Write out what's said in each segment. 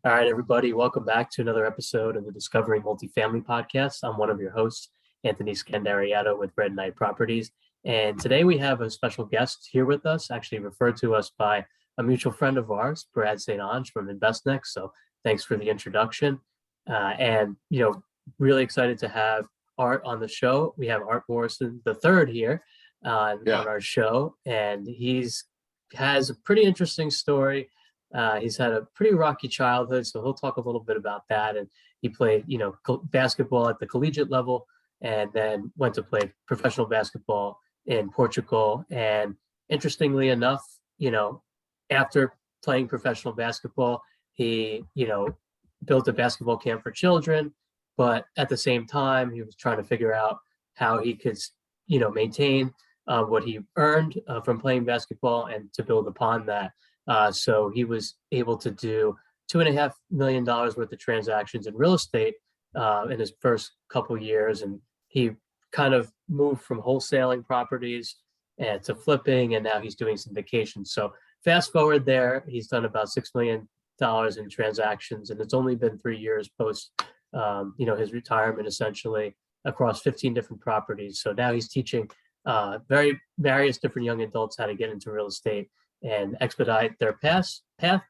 All right, everybody, welcome back to another episode of the Discovering Multifamily Podcast. I'm one of your hosts, Anthony Scandariato with Red Knight Properties. And today we have a special guest here with us, actually referred to us by a mutual friend of ours, Brad St. Ange from InvestNext. So thanks for the introduction. Really excited to have Art on the show. We have Art Morrison the third here on our show, and has a pretty interesting story. He's had a pretty rocky childhood, so he'll talk a little bit about that. And he played, basketball at the collegiate level, and then went to play professional basketball in Portugal. And interestingly enough, after playing professional basketball, he, built a basketball camp for children. But at the same time, he was trying to figure out how he could, maintain what he earned from playing basketball and to build upon that. So he was able to do $2.5 million worth of transactions in real estate in his first couple years. And he kind of moved from wholesaling properties and to flipping, and now he's doing syndication. So fast forward there, he's done about $6 million in transactions, and it's only been 3 years post, his retirement, essentially across 15 different properties. So now he's teaching various different young adults how to get into real estate and expedite their path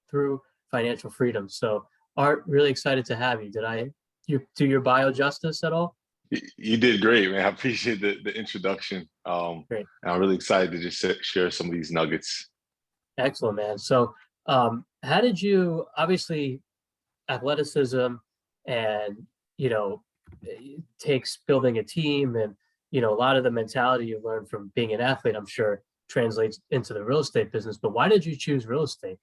through financial freedom. So Art, really excited to have you. Did I do your bio justice at all? You did great, man. I appreciate the introduction. Great. And I'm really excited to just share some of these nuggets. Excellent, man. So how did you, obviously athleticism and, it takes building a team and, a lot of the mentality you learned from being an athlete, I'm sure translates into the real estate business. But why did you choose real estate?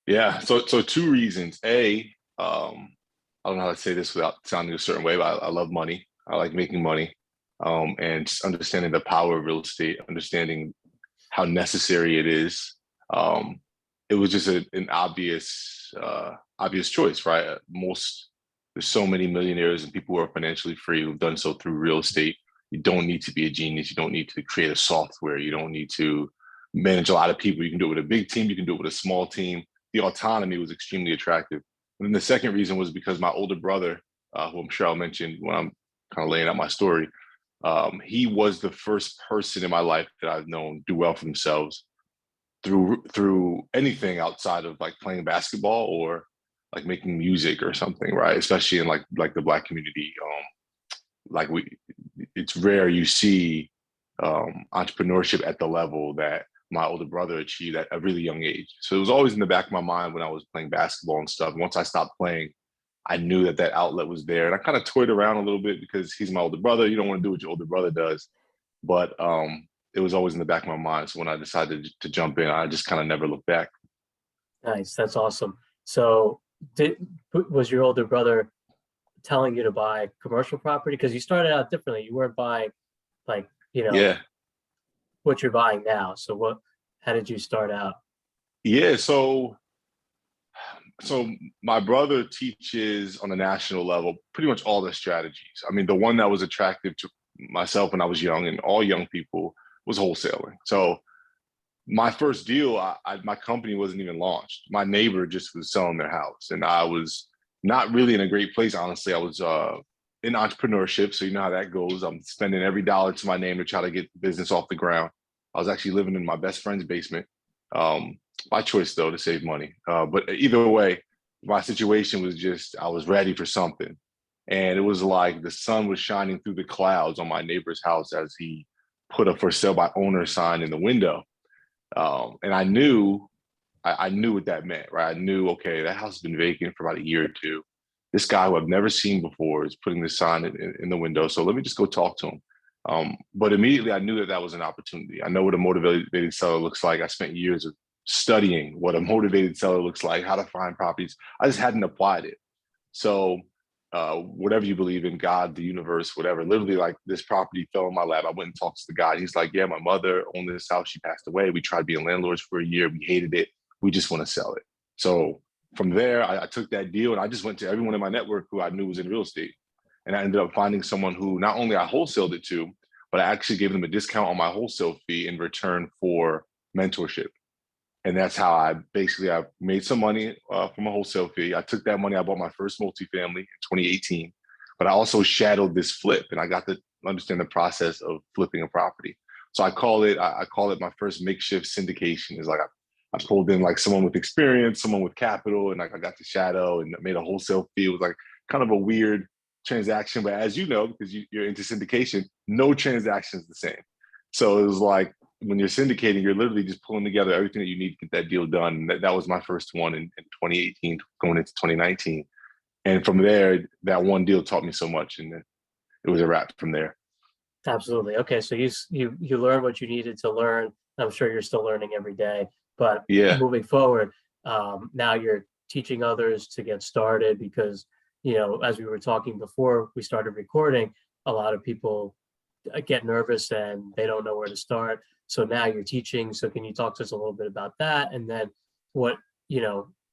Yeah, so two reasons. I don't know how to say this without sounding a certain way, but I love money. I like making money, and just understanding the power of real estate, understanding how necessary it is. It was just an obvious choice, right? There's so many millionaires and people who are financially free who've done so through real estate. You don't need to be a genius. You don't need to create a software. You don't need to manage a lot of people. You can do it with a big team. You can do it with a small team. The autonomy was extremely attractive. And then the second reason was because my older brother, who I'm sure I'll mention when I'm kind of laying out my story, he was the first person in my life that I've known do well for themselves through anything outside of like playing basketball or like making music or something, right? Especially in like the Black community. It's rare you see entrepreneurship at the level that my older brother achieved at a really young age. So it was always in the back of my mind when I was playing basketball and stuff. Once I stopped playing, I knew that outlet was there. And I kind of toyed around a little bit because he's my older brother. You don't want to do what your older brother does. But it was always in the back of my mind. So when I decided to jump in, I just kind of never looked back. Nice. That's awesome. So was your older brother telling you to buy commercial property? Because you started out differently. You weren't buying what you're buying now. So how did you start out? Yeah, so my brother teaches on a national level pretty much all the strategies. I mean, the one that was attractive to myself when I was young and all young people was wholesaling. So my first deal, my company wasn't even launched. My neighbor just was selling their house, and I was not really in a great place, honestly. I was in entrepreneurship, so you know how that goes. I'm spending every dollar to my name to try to get the business off the ground. I was actually living in my best friend's basement, by choice though, to save money. But either way, my situation was just, I was ready for something. And it was like the sun was shining through the clouds on my neighbor's house as he put a for sale by owner sign in the window. And I knew what that meant, right? I knew, okay, that house has been vacant for about a year or two. This guy who I've never seen before is putting this sign in the window. So let me just go talk to him. But immediately I knew that was an opportunity. I know what a motivated seller looks like. I spent years of studying what a motivated seller looks like, how to find properties. I just hadn't applied it. So whatever you believe in, God, the universe, whatever, literally like this property fell in my lap. I went and talked to the guy. He's like, yeah, my mother owned this house. She passed away. We tried being landlords for a year. We hated it. We just want to sell it. So from there, I took that deal and I just went to everyone in my network who I knew was in real estate. And I ended up finding someone who not only I wholesaled it to, but I actually gave them a discount on my wholesale fee in return for mentorship. And that's how I made some money from a wholesale fee. I took that money, I bought my first multifamily in 2018, but I also shadowed this flip, and I got to understand the process of flipping a property. So I call it my first makeshift syndication. It's like I pulled in like someone with experience, someone with capital, and like I got to shadow and made a wholesale fee. It was like kind of a weird transaction, but as you know, because you're into syndication, no transaction is the same. So it was like when you're syndicating, you're literally just pulling together everything that you need to get that deal done. And that was my first one in 2018, going into 2019. And from there, that one deal taught me so much, and it was a wrap from there. Absolutely. Okay, so you learned what you needed to learn. I'm sure you're still learning every day, but Yeah, moving forward, now you're teaching others to get started because, as we were talking before we started recording, a lot of people get nervous and they don't know where to start. So now you're teaching. So can you talk to us a little bit about that? And then what,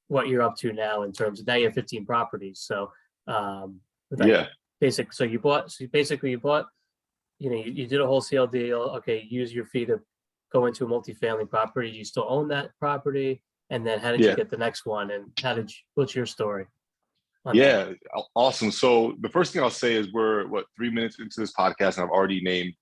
what you're up to now in terms of, now you have 15 properties. So yeah, so you bought, you did a wholesale deal. Okay, use your fee to go into a multifamily property. You still own that property, and then how did you yeah. get the next one? And what's your story on that? Yeah, awesome. So the first thing I'll say is we're 3 minutes into this podcast, and I've already named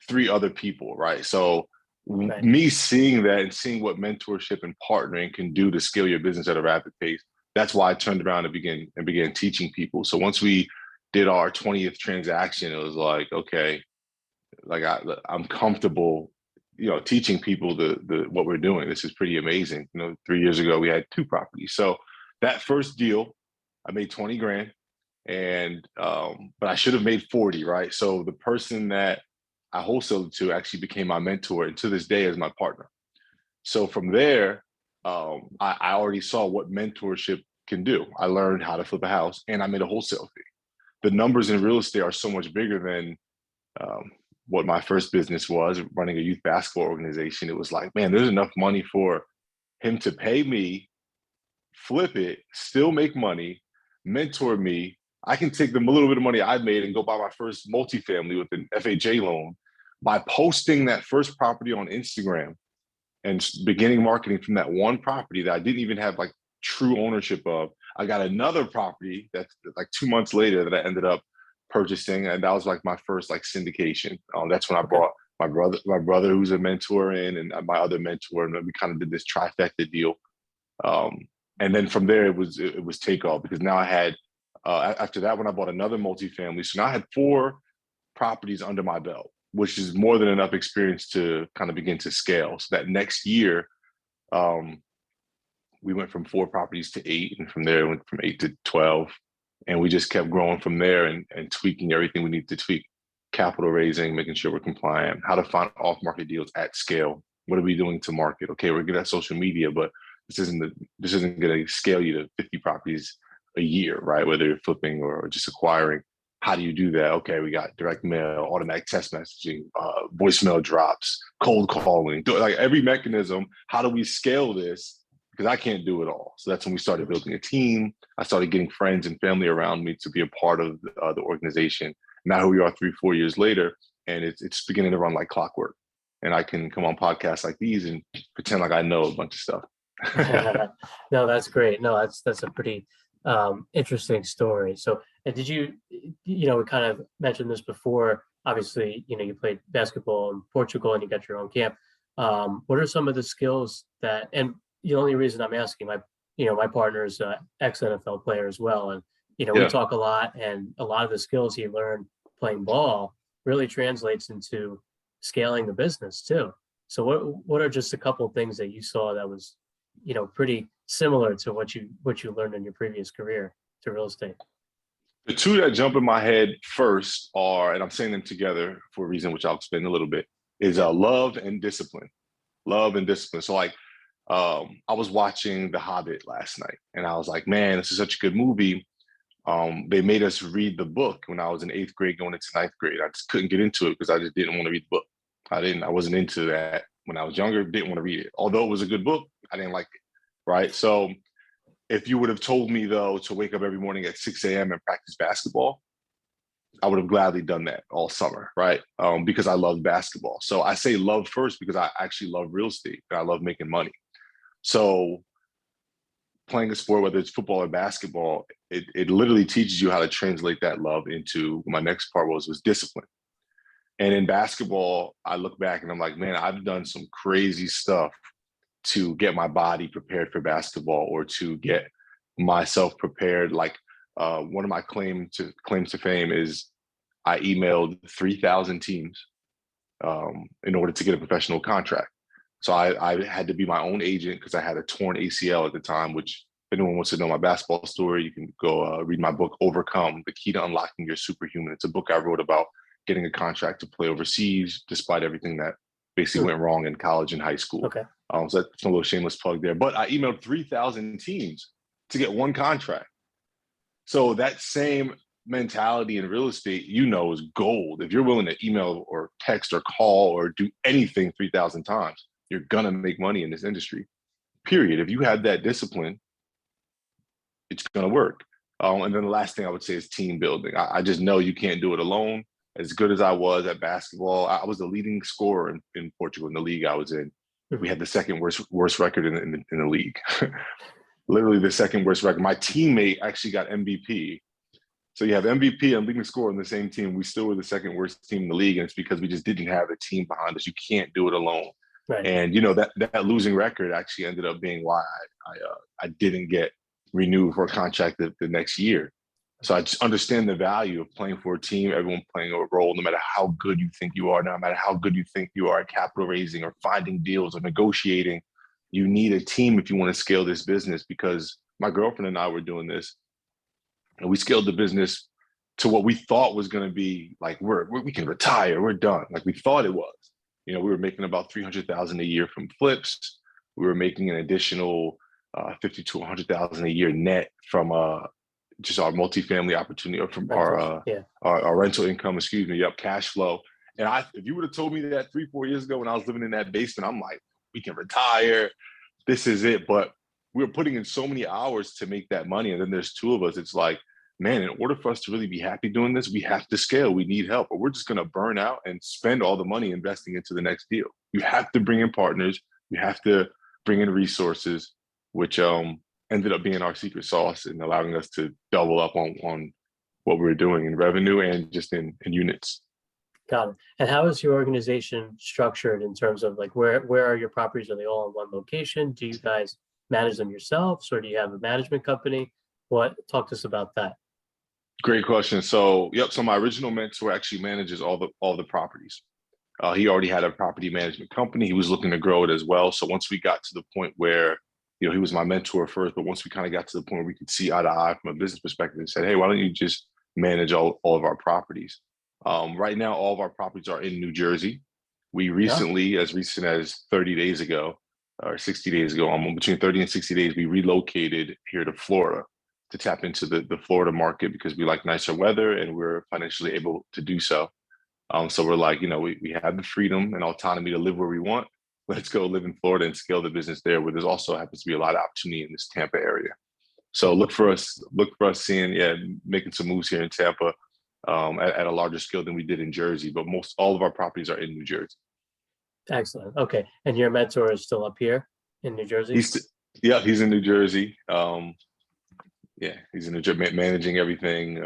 3 other people, right? So Right. me seeing that and seeing what mentorship and partnering can do to scale your business at a rapid pace, that's why I turned around and began teaching people. So once we did our 20th transaction, it was like, okay, like I'm comfortable, teaching people the what we're doing. This is pretty amazing. 3 years ago we had 2 properties. So that first deal, I made 20 grand, and but I should have made 40, right? So the person that I wholesaled to actually became my mentor, and to this day is my partner. So from there, I already saw what mentorship can do. I learned how to flip a house, and I made a wholesale fee. The numbers in real estate are so much bigger than what my first business was, running a youth basketball organization. It was like, man, there's enough money for him to pay me, flip it, still make money, mentor me. I can take the little bit of money I made and go buy my first multifamily with an FHA loan by posting that first property on Instagram and beginning marketing from that one property that I didn't even have like true ownership of. I got another property that's like 2 months later that I ended up purchasing, and that was like my first like syndication. That's when I brought my brother who's a mentor in, and my other mentor, and we kind of did this trifecta deal. And then from there, it was takeoff, because now I had after that, when I bought another multifamily, so now I had 4 properties under my belt, which is more than enough experience to kind of begin to scale. So that next year, we went from 4 properties to 8, and from there, it went from 8 to 12. And we just kept growing from there and tweaking everything we need to tweak. Capital raising, making sure we're compliant, how to find off-market deals at scale. What are we doing to market? Okay, we're good at social media, but this isn't going to scale you to 50 properties a year, right? Whether you're flipping or just acquiring. How do you do that? Okay, we got direct mail, automatic text messaging, voicemail drops, cold calling, like every mechanism. How do we scale this? Because I can't do it all. So that's when we started building a team. I started getting friends and family around me to be a part of the organization. Now here we are 3-4 years later, and it's beginning to run like clockwork. And I can come on podcasts like these and pretend like I know a bunch of stuff. No, that's great. No, that's a pretty interesting story. So, and did you, we kind of mentioned this before. Obviously, you played basketball in Portugal and you got your own camp. What are some of the skills that, and the only reason I'm asking, my partner is an ex-NFL player as well. And, we talk a lot, and a lot of the skills he learned playing ball really translates into scaling the business too. So what are just a couple of things that you saw that was, pretty similar to what you learned in your previous career to real estate? The 2 that jump in my head first are, and I'm saying them together for a reason, which I'll explain a little bit, is love and discipline. Love and discipline. So like, I was watching The Hobbit last night, and I was like, man, this is such a good movie. They made us read the book when I was in 8th grade going into 9th grade. I just couldn't get into it because I just didn't want to read the book. I wasn't into that when I was younger, didn't want to read it. Although it was a good book, I didn't like it, right? So if you would have told me, though, to wake up every morning at 6 a.m. and practice basketball, I would have gladly done that all summer, right? Because I love basketball. So I say love first because I actually love real estate and I love making money. So playing a sport, whether it's football or basketball, it literally teaches you how to translate that love into, my next part was discipline. And in basketball, I look back and I'm like, man, I've done some crazy stuff to get my body prepared for basketball or to get myself prepared. Like one of my claims to fame is I emailed 3,000 teams in order to get a professional contract. So I had to be my own agent because I had a torn ACL at the time, which if anyone wants to know my basketball story, you can go read my book, Overcome, The Key to Unlocking Your Superhuman. It's a book I wrote about getting a contract to play overseas, despite everything that basically went wrong in college and high school. Okay. So that's a little shameless plug there. But I emailed 3,000 teams to get one contract. So that same mentality in real estate, is gold. If you're willing to email or text or call or do anything 3,000 times, you're gonna make money in this industry, period. If you have that discipline, it's gonna work. And then the last thing I would say is team building. I just know you can't do it alone. As good as I was at basketball, I was the leading scorer in Portugal in the league I was in. We had the second worst record in the league. Literally the second worst record. My teammate actually got MVP. So you have MVP and leading scorer on the same team. We still were the second worst team in the league, and it's because we just didn't have a team behind us. You can't do it alone. Right. And that losing record actually ended up being why I didn't get renewed for a contract the next year. So I just understand the value of playing for a team, everyone playing a role, no matter how good you think you are, no matter how good you think you are at capital raising or finding deals or negotiating. You need a team if you want to scale this business, because my girlfriend and I were doing this, and we scaled the business to what we thought was going to be like, we can retire, we're done. Like we thought it was. We were making about $300,000 a year from flips. We were making an additional 50 to 100,000 a year net from just our multifamily opportunity, or from our rental income, cash flow. And if you would have told me that 3-4 years ago when I was living in that basement, I'm like, we can retire. This is it. But we were putting in so many hours to make that money. And then there's two of us. It's like, man, in order for us to really be happy doing this, we have to scale. We need help, or we're just going to burn out and spend all the money investing into the next deal. You have to bring in partners. You have to bring in resources, which ended up being our secret sauce and allowing us to double up on what we were doing in revenue and just in units. Got it. And how is your organization structured in terms of like where are your properties? Are they all in one location? Do you guys manage them yourselves, or do you have a management company? Talk to us about that. Great question. So my original mentor actually manages all the properties. He already had a property management company. He was looking to grow it as well. So once we got to the point where he was my mentor first, but once we kind of got to the point where we could see eye to eye from a business perspective, and said, hey, why don't you just manage all of our properties? Right now, all of our properties are in New Jersey. We recently, as recent as 30 days ago, or 60 days ago, between 30 and 60 days, we relocated here to Florida to tap into the Florida market because we like nicer weather and we're financially able to do so. So we're like, we have the freedom and autonomy to live where we want. Let's go live in Florida and scale the business there, where there's also happens to be a lot of opportunity in this Tampa area. So look for us making some moves here in Tampa at a larger scale than we did in Jersey, but all of our properties are in New Jersey. Excellent. Okay. And your mentor is still up here in New Jersey? He's in New Jersey. He's in New Jersey managing everything.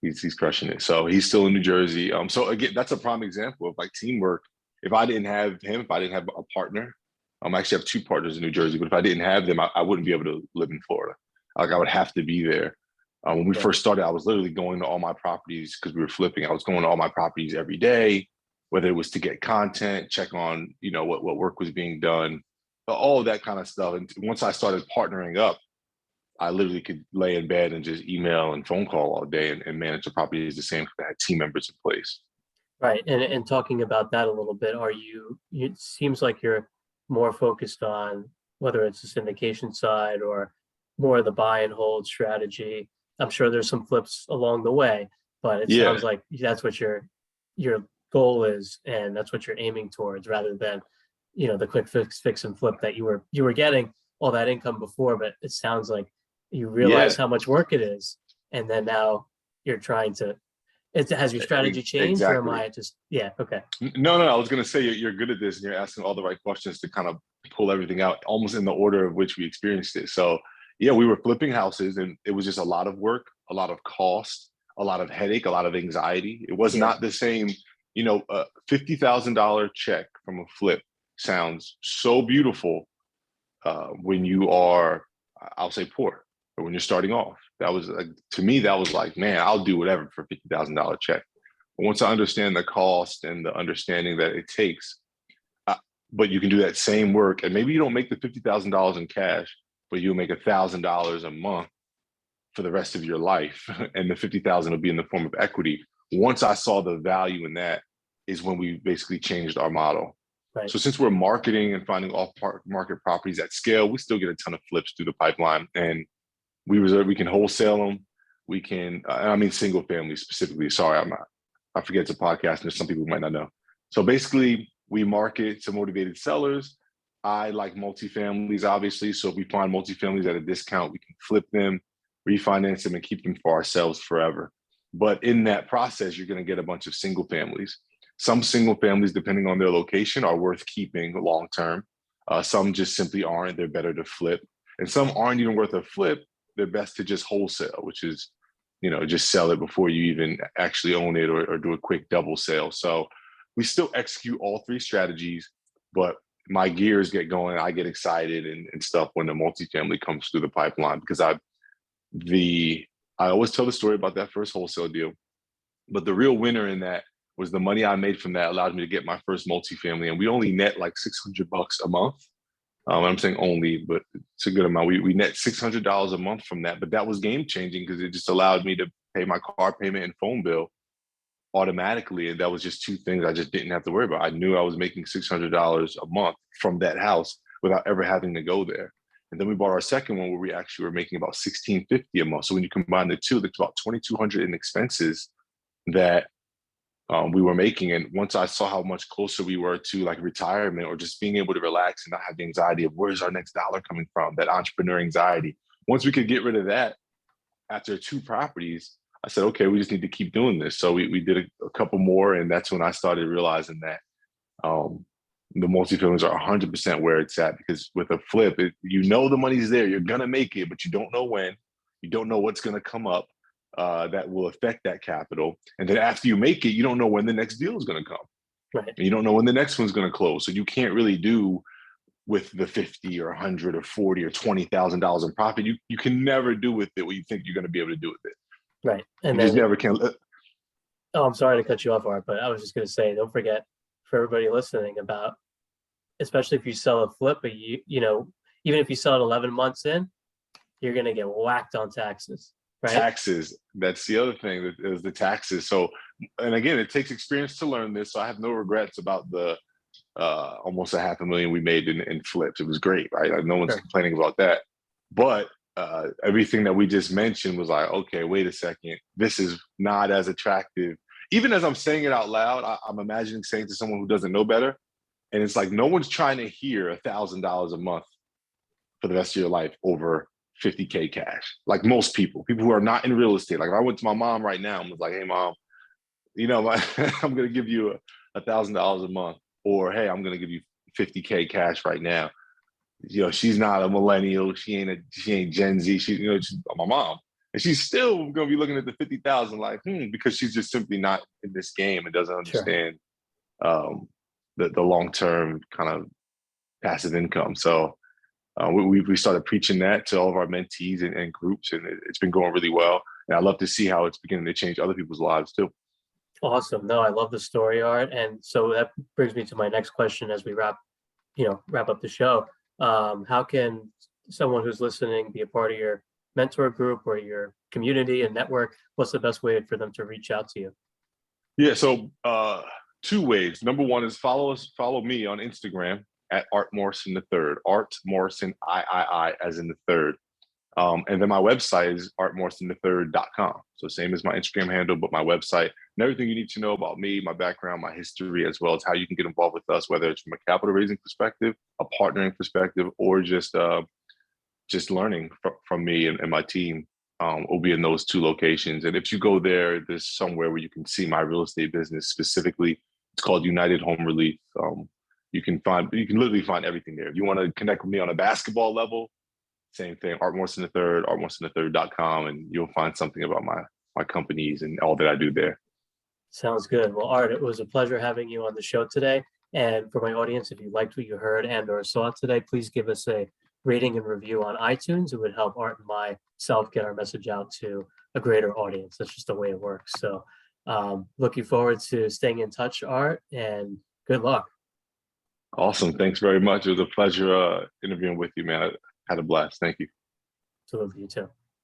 He's crushing it. So he's still in New Jersey. So again, that's a prime example of like teamwork. If I didn't have him, if I didn't have a partner, I actually have two partners in New Jersey, but if I didn't have them, I wouldn't be able to live in Florida. Like I would have to be there. When we first started, I was literally going to all my properties because we were flipping. I was going to all my properties every day, whether it was to get content, check on, what work was being done, all of that kind of stuff. And once I started partnering up, I literally could lay in bed and just email and phone call all day and manage the properties the same because I had team members in place. Right. And talking about that a little bit, it seems like you're more focused on whether it's the syndication side or more of the buy and hold strategy. I'm sure there's some flips along the way, but it sounds like that's what your goal is, and that's what you're aiming towards, rather than, the quick fix and flip that you were getting all that income before. But it sounds like you realize how much work it is, and then now you're trying to. Has your strategy changed, or am I just okay? No. I was going to say you're good at this, and you're asking all the right questions to kind of pull everything out almost in the order of which we experienced it. So yeah, we were flipping houses, and it was just a lot of work, a lot of cost, a lot of headache, a lot of anxiety. It was not the same, a $50,000 check from a flip sounds so beautiful when you are, I'll say, poor, or when you're starting off. That was to me, that was like, man, I'll do whatever for $50,000 check. But once I understand the cost and the understanding that it takes, but you can do that same work, and maybe you don't make the $50,000 in cash, but you'll make $1,000 a month for the rest of your life, and the 50,000 will be in the form of equity. Once I saw the value in that, is when we basically changed our model. Right. So since we're marketing and finding off-market properties at scale, we still get a ton of flips through the pipeline, and we can wholesale them. We can, I mean, single family specifically. Sorry, I forget it's a podcast, and there's some people who might not know. So basically, we market to motivated sellers. I like multifamilies, obviously. So if we find multifamilies at a discount, we can flip them, refinance them, and keep them for ourselves forever. But in that process, you're going to get a bunch of single families. Some single families, depending on their location, are worth keeping long term. Some just simply aren't. They're better to flip. And some aren't even worth a flip. They're best to just wholesale, which is, just sell it before you even actually own it, or do a quick double sale. So we still execute all three strategies, but my gears get going. I get excited and stuff when the multifamily comes through the pipeline, because I always tell the story about that first wholesale deal, but the real winner in that was the money I made from that allowed me to get my first multifamily, and we only net like $600 a month. I'm saying only, but it's a good amount. We net $600 a month from that, but that was game changing because it just allowed me to pay my car payment and phone bill automatically, and that was just two things I just didn't have to worry about. I knew I was making $600 a month from that house without ever having to go there. And then we bought our second one where we actually were making about $1,650 a month. So when you combine the two, that's about $2,200 in expenses that we were making. And once I saw how much closer we were to like retirement, or just being able to relax and not have the anxiety of where's our next dollar coming from, that entrepreneur anxiety, once we could get rid of that after 2 properties, I said, okay, we just need to keep doing this. So we did a couple more, and that's when I started realizing that the multifamilies are 100% where it's at, because with a flip, the money's there, you're going to make it, but you don't know when, you don't know what's going to come up that will affect that capital. And then after you make it, you don't know when the next deal is going to come. Right. And you don't know when the next one's going to close. So you can't really do with the 50 or 100 or 40 or $20,000 in profit. You can never do with it what you think you're going to be able to do with it. Right. And you then, just never can. Oh, I'm sorry to cut you off, Art, but I was just going to say, don't forget, for everybody listening, about, especially if you sell a flip, but even if you sell it 11 months in, you're going to get whacked on taxes. Right? Taxes. That's the other thing, is the taxes. So, and again, it takes experience to learn this. So I have no regrets about the almost $500,000 we made in flips. It was great, right? No one's complaining about that. But everything that we just mentioned was like, okay, wait a second. This is not as attractive. Even as I'm saying it out loud, I'm imagining saying to someone who doesn't know better. And it's like, no one's trying to hear $1,000 a month for the rest of your life over $50K cash. Like most people who are not in real estate. Like if I went to my mom right now and was like, hey mom, I'm going to give you $1,000 a month, or hey, I'm going to give you $50K cash right now. She's not a millennial. She ain't Gen Z. She's my mom, and she's still going to be looking at the 50,000 like, because she's just simply not in this game and doesn't understand the long-term kind of passive income. So we started preaching that to all of our mentees and groups, and it's been going really well. And I love to see how it's beginning to change other people's lives too. Awesome. No, I love the story, Art. And so that brings me to my next question as we wrap up the show. How can someone who's listening be a part of your mentor group or your community and network? What's the best way for them to reach out to you? Yeah, so 2 ways. Number one is follow me on Instagram at Art Morrison III, Art Morrison III as in the third. And then my website is artmorrisonthird.com. So same as my Instagram handle, but my website and everything you need to know about me, my background, my history, as well as how you can get involved with us, whether it's from a capital raising perspective, a partnering perspective, or just learning from me and my team, will be in those 2 locations. And if you go there, there's somewhere where you can see my real estate business specifically. It's called United Home Relief. you can literally find everything there. If you want to connect with me on a basketball level, same thing, Art Morrison III, artmorrison3rd.com, and you'll find something about my companies and all that I do there. Sounds good. Well, Art, it was a pleasure having you on the show today. And for my audience, if you liked what you heard and or saw today, please give us a rating and review on iTunes. It would help Art and myself get our message out to a greater audience. That's just the way it works. So looking forward to staying in touch, Art, and good luck. Awesome. Thanks very much. It was a pleasure interviewing with you, man. I had a blast. Thank you. Absolutely. You too.